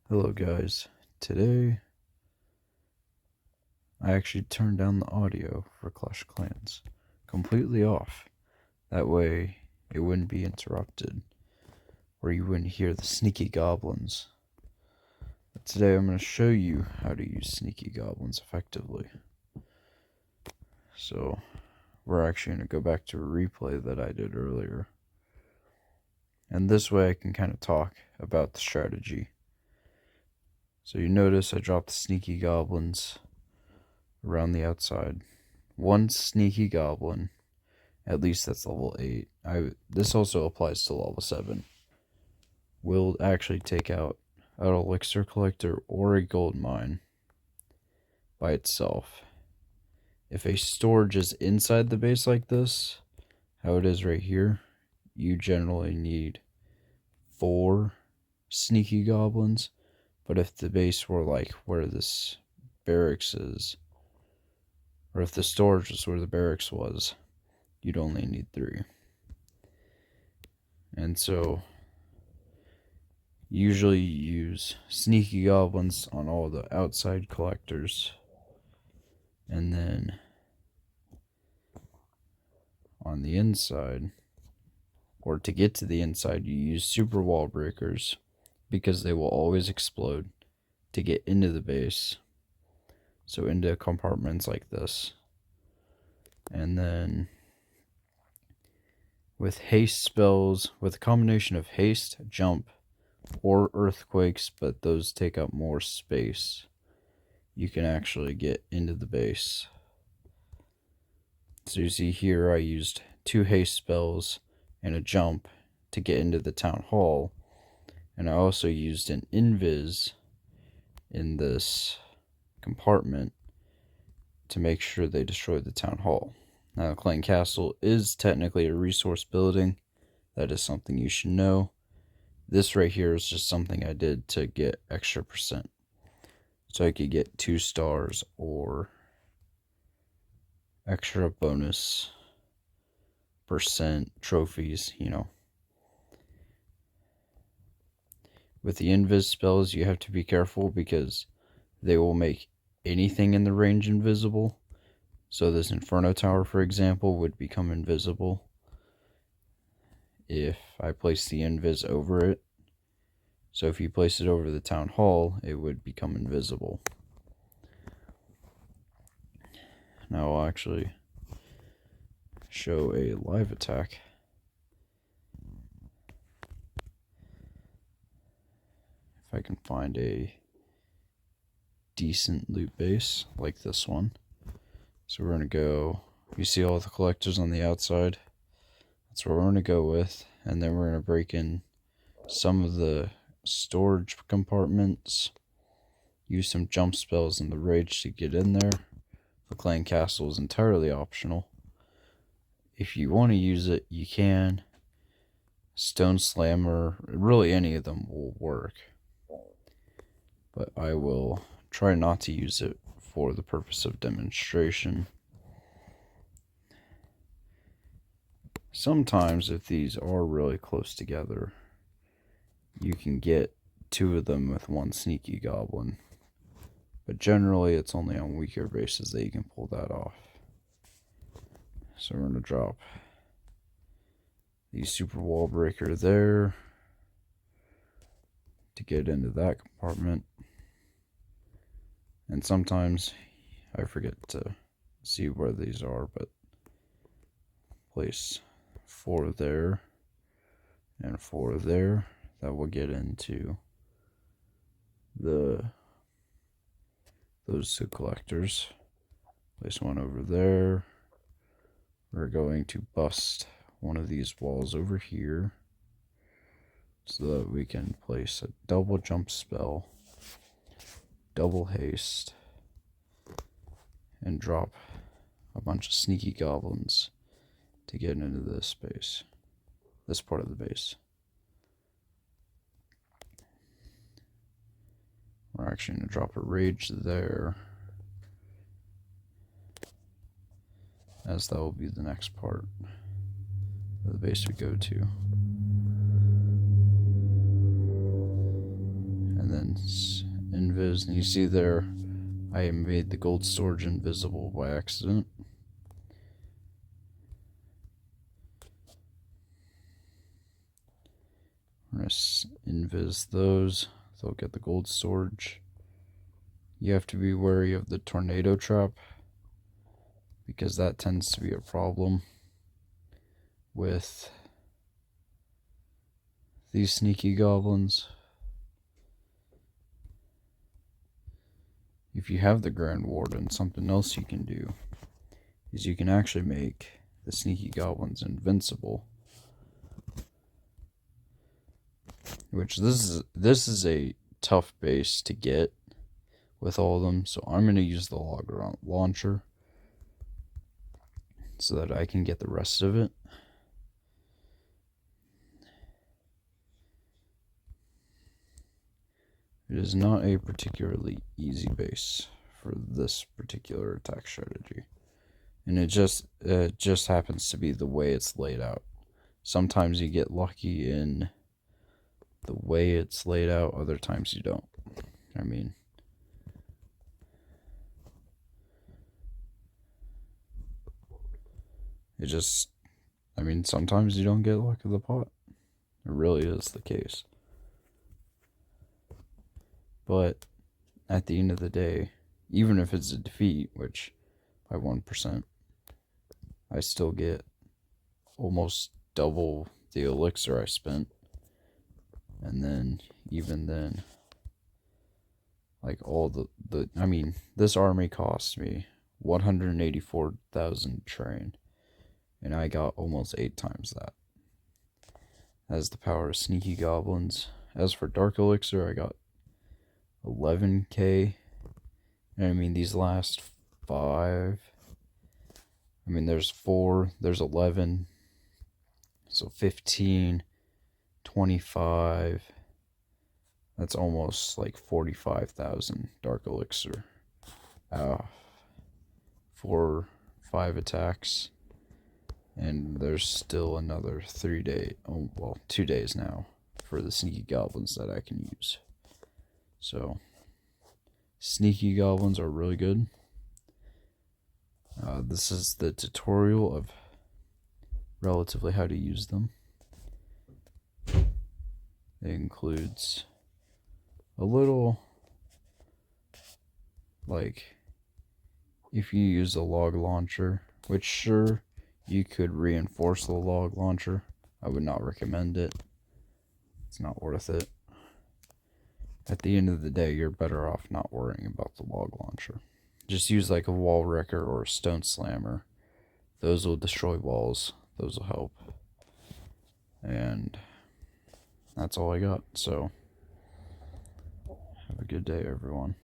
Hello guys, today I actually turned down the audio for Clash of Clans completely off. That way it wouldn't be interrupted or you wouldn't hear the Sneaky Goblins. But today I'm going to show you how to use Sneaky Goblins effectively. So we're actually going to go back to a replay that I did earlier. And this way I can kind of talk about the strategy. So you notice I dropped the Sneaky Goblins around the outside. One Sneaky Goblin, at least that's level 8. This also applies to level 7. Will actually take out an Elixir Collector or a gold mine by itself. If a storage is inside the base like this, how it is right here, you generally need 4 Sneaky Goblins. But if the base were like where this barracks is, or if the storage was where the barracks was, you'd only need 3. And so, usually you use Sneaky Goblins on all the outside collectors. And then, on the inside, or to get to the inside, you use Super Wallbreakers, because they will always explode to get into the base. So into compartments like this. And then with haste spells, with a combination of haste, jump, or earthquakes, but those take up more space, you can actually get into the base. So you see here I used 2 haste spells and a jump to get into the town hall. And I also used an invis in this compartment to make sure they destroyed the town hall. Now, the Clan Castle is technically a resource building. That is something you should know. This right here is just something I did to get extra percent. So I could get 2 stars or extra bonus percent trophies, With the invis spells, you have to be careful because they will make anything in the range invisible. So this Inferno Tower, for example, would become invisible if I place the invis over it. So if you place it over the town hall, it would become invisible. Now I'll actually show a live attack. If I can find a decent loot base like this one. So we're going to go, you see all the collectors on the outside? That's what we're going to go with. And then we're going to break in some of the storage compartments. Use some jump spells in the rage to get in there. The Clan Castle is entirely optional. If you want to use it, you can. Stone Slammer, really any of them will work. But I will try not to use it for the purpose of demonstration. Sometimes, if these are really close together, you can get 2 of them with 1 Sneaky Goblin. But generally, it's only on weaker bases that you can pull that off. So we're going to drop the Super Wallbreaker there to get into that compartment. And sometimes I forget to see where these are, but place 4 there and 4 there. That will get into those 2 collectors. Place 1 over there. We're going to bust one of these walls over here so that we can place a double jump spell, double haste, and drop a bunch of Sneaky Goblins to get into this space, this part of the base. We're actually going to drop a rage there, as that will be the next part of the base we go to. And then invis, and you see there I made the gold storage invisible by accident. We're going to invis those, they'll get the gold storage. You have to be wary of the tornado trap, because that tends to be a problem with these Sneaky Goblins. If you have the Grand Warden, something else you can do is you can actually make the Sneaky Goblins invincible. Which this is a tough base to get with all of them, so I'm going to use the log launcher so that I can get the rest of it. It is not a particularly easy base for this particular attack strategy, and it just happens to be the way it's laid out. Sometimes you get lucky in the way it's laid out, other times you don't. I mean, sometimes you don't get luck of the pot. It really is the case. But at the end of the day, even if it's a defeat, which by 1%, I still get almost double the elixir I spent. And then, even then, like all this army cost me 184,000 train, and I got almost 8 times that. As the power of Sneaky Goblins. As for Dark Elixir, I got 11k. And these last 5. There's 4, there's 11. So 15, 25. That's almost like 45,000 Dark Elixir. 4, 5 attacks. And there's still another 2 days now for the Sneaky Goblins that I can use. So, Sneaky Goblins are really good. This is the tutorial of relatively how to use them. It includes a little, if you use a log launcher, which sure, you could reinforce the log launcher. I would not recommend it. It's not worth it. At the end of the day, you're better off not worrying about the log launcher. Just use like a wall wrecker or a stone slammer. Those will destroy walls. Those will help. And that's all I got. So, have a good day, everyone.